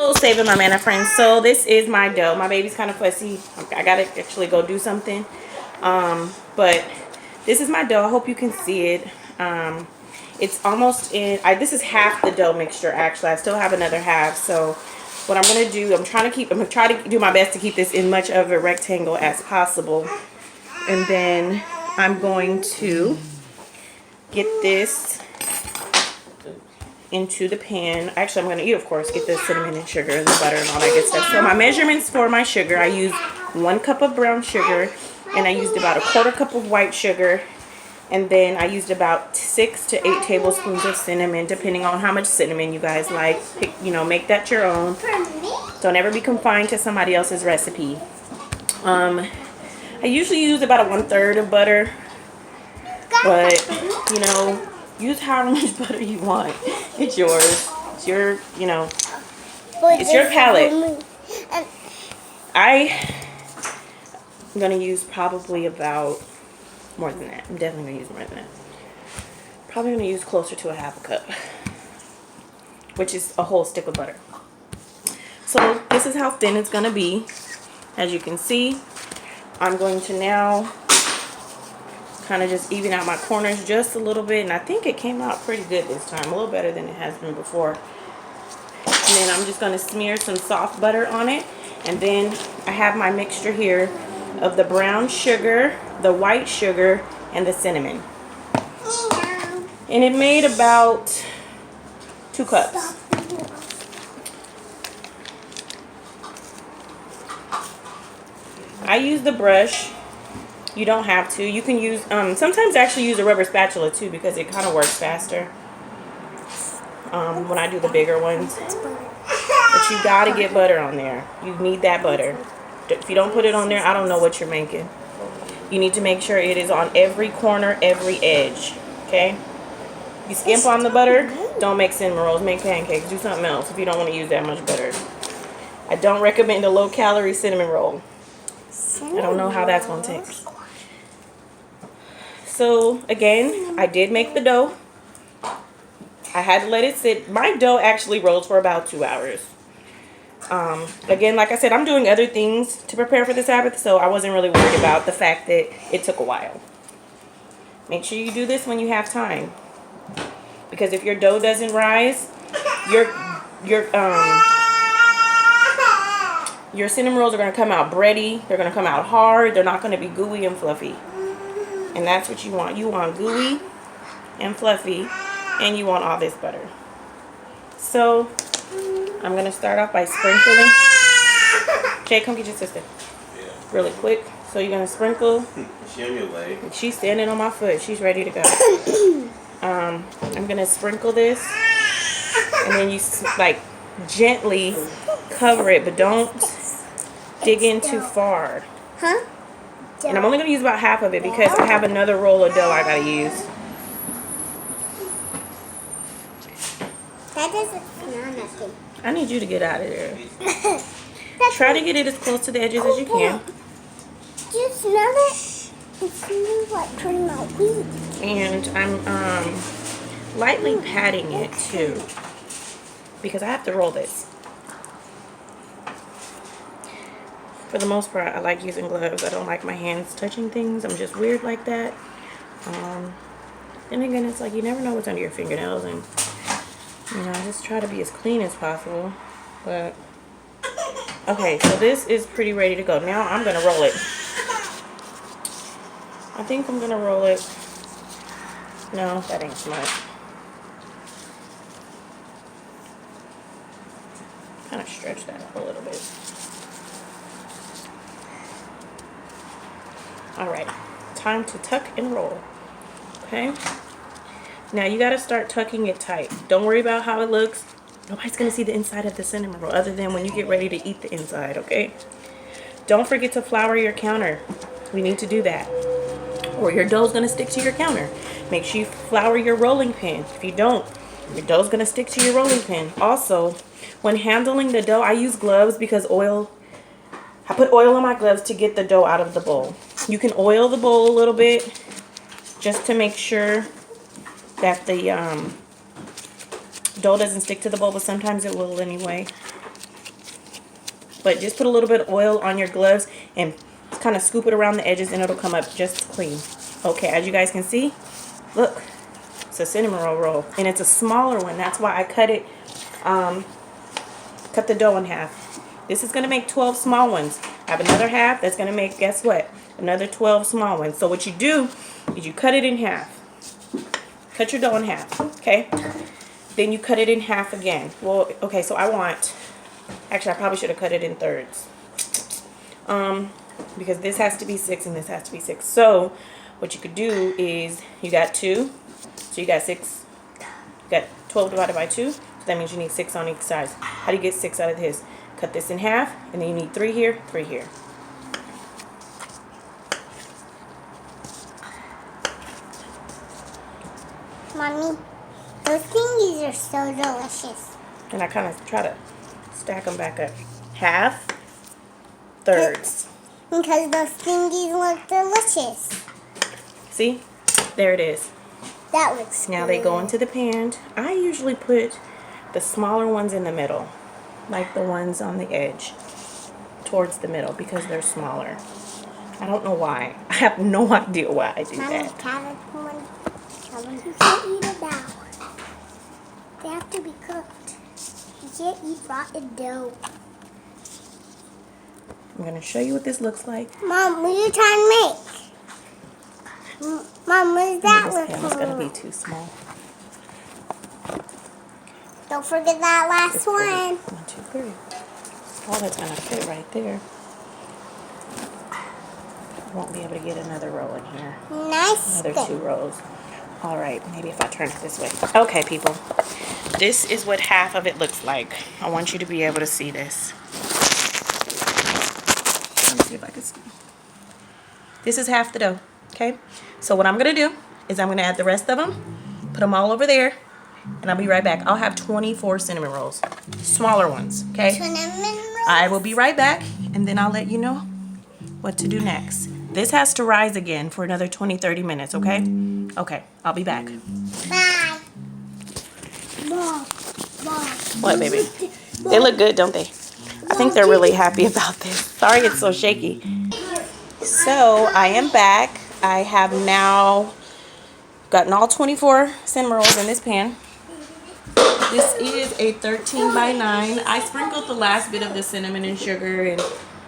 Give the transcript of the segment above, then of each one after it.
Oh, saving my mana, friends. So this is my dough. My baby's kind of fussy. I gotta actually go do something. But this is my dough. I hope you can see it. It's almost in. This is half the dough mixture. Actually, I still have another half. So what I'm gonna do, I'm gonna try to do my best to keep this in much of a rectangle as possible. And then I'm going to get this into the pan. Actually, I'm going to eat, of course, get the cinnamon and sugar and the butter and all that good stuff. So my measurements for my sugar, I used 1 cup of brown sugar, and I used about 1/4 cup of white sugar, and then I used about 6 to 8 tablespoons of cinnamon, depending on how much cinnamon you guys like. Pick, make that your own. Don't ever be confined to somebody else's recipe. I usually use about 1/3 of butter, but use however much butter you want. It's yours. It's your, it's your palate. I'm going to use probably about more than that. I'm definitely going to use more than that. Probably going to use closer to 1/2 cup, which is a whole stick of butter. So this is how thin it's going to be. As you can see, I'm going to now kind of just even out my corners just a little bit, and I think it came out pretty good this time, a little better than it has been before. And then I'm just going to smear some soft butter on it, and then I have my mixture here of the brown sugar, the white sugar, and the cinnamon, and it made about 2 cups. I use the brush. You don't have to. You can use, sometimes actually use a rubber spatula too, because it kind of works faster when I do the bigger ones. But you got to get butter on there. You need that butter. If you don't put it on there, I don't know what you're making. You need to make sure it is on every corner, every edge. Okay? You skimp on the butter, don't make cinnamon rolls, make pancakes, do something else if you don't want to use that much butter. I don't recommend a low-calorie cinnamon roll. I don't know how that's going to taste. So again, I did make the dough. I had to let it sit. My dough actually rolls for about 2 hours. Again, like I said, I'm doing other things to prepare for the Sabbath, so I wasn't really worried about the fact that it took a while. Make sure you do this when you have time, because if your dough doesn't rise, your cinnamon rolls are going to come out bready. They're going to come out hard. They're not going to be gooey and fluffy. And that's what you want. You want gooey and fluffy, and you want all this butter. So I'm going to start off by sprinkling. Jay, come get your sister. Yeah. Really quick. So you're going to sprinkle. Is she on your leg? She's standing on my foot. She's ready to go. I'm going to sprinkle this. And then you like gently cover it, but don't dig in too far. Huh? And I'm only going to use about half of it because I have another roll of dough I got to use. That doesn't smell nothing. I need you to get out of there. Try to get it as close to the edges as you can. Do you smell it? It smells like turning out wheat. And I'm lightly patting it too, because I have to roll this. For the most part, I like using gloves. I don't like my hands touching things. I'm just weird like that. And again, it's like you never know what's under your fingernails, and just try to be as clean as possible. But okay, so this is pretty ready to go. Now I'm gonna roll it. I think I'm gonna roll it. No, that ain't smart. Kind of stretch that up a little bit. Alright, time to tuck and roll. Okay? Now you got to start tucking it tight. Don't worry about how it looks. Nobody's going to see the inside of the cinnamon roll other than when you get ready to eat the inside, okay? Don't forget to flour your counter. We need to do that, or your dough's going to stick to your counter. Make sure you flour your rolling pin. If you don't, your dough's going to stick to your rolling pin. Also, when handling the dough, I use gloves because I put oil on my gloves to get the dough out of the bowl. You can oil the bowl a little bit just to make sure that the dough doesn't stick to the bowl, but sometimes it will anyway. But just put a little bit of oil on your gloves and kind of scoop it around the edges and it'll come up just clean. Okay, as you guys can see, look, it's a cinnamon roll. And it's a smaller one. That's why I cut it, cut the dough in half. This is going to make 12 small ones. I have another half that's going to make, guess what? Another 12 small ones. So what you do is you cut it in half. Cut your dough in half, okay? Then you cut it in half again. Well, okay, so I want, actually I probably should have cut it in thirds. Because this has to be 6 and this has to be 6. So what you could do is you got 2. So you got 6. You got 12 divided by 2. So that means you need 6 on each side. How do you get 6 out of this? Cut this in half and then you need 3 here, 3 here. Mommy, those thingies are so delicious. And I kind of try to stack them back up. Half, thirds. Because those thingies look delicious. See? There it is. That looks Now good. they go into the pan. I usually put the smaller ones in the middle. Like the ones on the edge. Towards the middle because they're smaller. I don't know why. I have no idea why I do that. You can't eat it now. They have to be cooked. You can't eat rotten dough. I'm going to show you what this looks like. Mom, what are you trying to make? Mom, what does that This look pan is going to be like? too small. Don't forget that last one. 1, 2, 3. Oh, that's going to fit right there. I won't be able to get another row in here. Nice. Another 2 rows. All right, maybe if I turn it this way. Okay, people. This is what half of it looks like. I want you to be able to see this. Let me see if I can see. This is half the dough, okay? So what I'm going to do is I'm going to add the rest of them, put them all over there, and I'll be right back. I'll have 24 cinnamon rolls. Smaller ones, okay? Cinnamon rolls. I will be right back, and then I'll let you know what to do next. This has to rise again for another 20-30 minutes, okay? Okay, I'll be back. Bye. Mom. What, baby? They look good, don't they? I think they're really happy about this. Sorry it's so shaky. So, I am back. I have now gotten all 24 cinnamon rolls in this pan. This is a 13 by 9. I sprinkled the last bit of the cinnamon and sugar and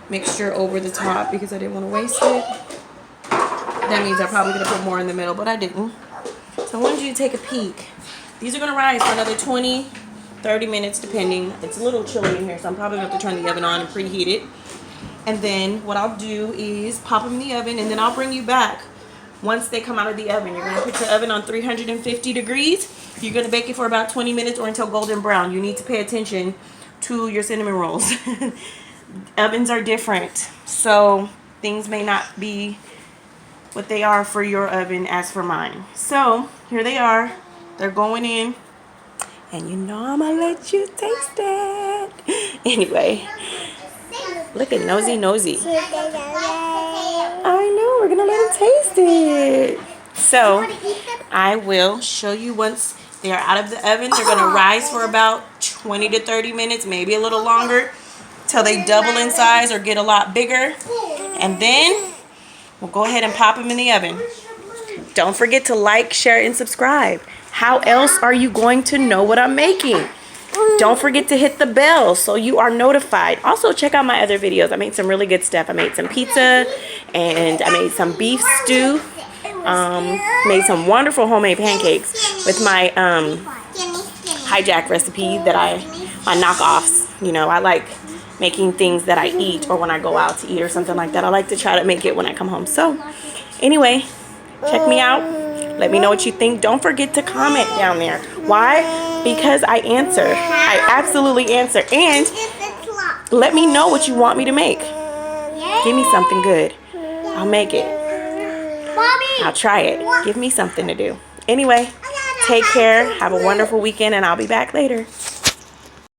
mixture over the top because I didn't want to waste it. That means I probably could have put more in the middle, but I didn't. So I wanted you to take a peek. These are going to rise for another 20-30 minutes depending. It's a little chilly in here, so I'm probably going to have to turn the oven on and preheat it. And then what I'll do is pop them in the oven, and then I'll bring you back once they come out of the oven. You're going to put your oven on 350 degrees. You're going to bake it for about 20 minutes or until golden brown. You need to pay attention to your cinnamon rolls. Ovens are different, so things may not be what they are for your oven as for mine. So here they are. They're going in, and you know I'm gonna let you taste it. Anyway, look at Nosy. I know, we're gonna let him taste it. So I will show you once they're out of the oven. They're gonna rise for about 20 to 30 minutes, maybe a little longer, till they double in size or get a lot bigger. And then we'll go ahead and pop them in the oven. Don't forget to like, share, and subscribe. How else are you going to know what I'm making? Don't forget to hit the bell so you are notified. Also, check out my other videos. I made some really good stuff. I made some pizza, and I made some beef stew. Made some wonderful homemade pancakes with my hijack recipe that my knockoffs. You know, I like making things that I eat or when I go out to eat or something like that. I like to try to make it when I come home. So, anyway, check me out. Let me know what you think. Don't forget to comment down there. Why? Because I answer. I absolutely answer. And let me know what you want me to make. Give me something good. I'll make it. I'll try it. Give me something to do. Anyway, take care. Have a wonderful weekend, and I'll be back later.